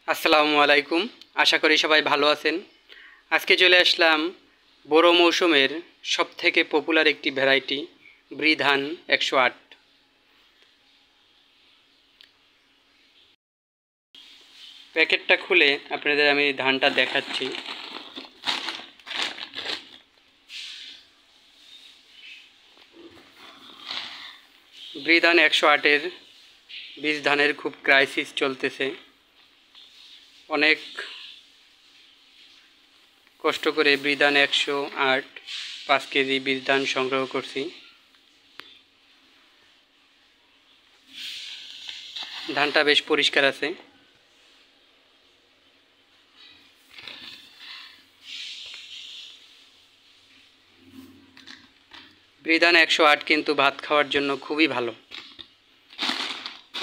আসসালামু আলাইকুম। আশা করি সবাই ভালো আছেন। আজকে চলে আসলাম বড় মৌসুমের সবথেকে পপুলার একটি ভ্যারাইটি ব্রি ধান 108। প্যাকেটটা খুলে আপনাদের আমি ধানটা দেখাচ্ছি। ব্রি ধান 108-এর বীজ ধানের খুব ক্রাইসিস চলতেছে। অনেক কষ্ট করে ব্রি ধান 108 5 কেজি বীজ ধান সংগ্রহ করছি। ধানটা বেশ পরিষ্কার আছে। ব্রি ধান 108 কিন্তু ভাত খাওয়ার জন্য খুবই ভালো।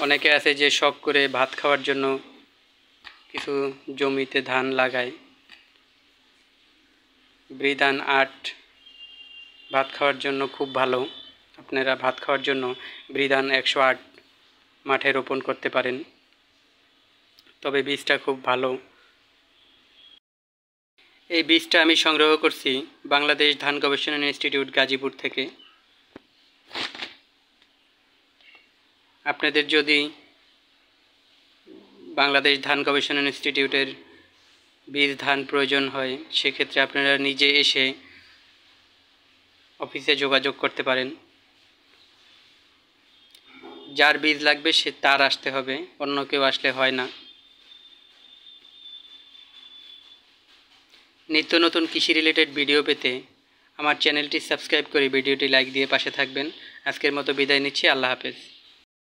অনেকে আছে যে শখ করে ভাত খাওয়ার জন্য কিছু জমিতে ধান লাগায়। ব্রি ধান 8 ভাত খাওয়ার জন্য খুব ভালো। আপনারা ভাত খাওয়ার জন্য ব্রি ধান 108 মাঠে রোপণ করতে পারেন, তবে বীজটা খুব ভালো। এই বীজটা আমি সংগ্রহ করছি বাংলাদেশ ধান গবেষণা ইনস্টিটিউট গাজীপুর থেকে। আপনাদের যদি বাংলাদেশ ধান গবেষণা ইনস্টিটিউটের বীজ ধান প্রয়োজন হয়, সেক্ষেত্রে আপনারা নিজে এসে অফিসে যোগাযোগ করতে পারেন। যার বীজ লাগবে সে তার আসতে হবে, অন্য কেউ আসলে হয় না। নিত্য নতুন কৃষি রিলেটেড ভিডিও পেতে আমার চ্যানেলটি সাবস্ক্রাইব করে ভিডিওটি লাইক দিয়ে পাশে থাকবেন। আজকের মতো বিদায় নিচ্ছি। আল্লাহ হাফেজ।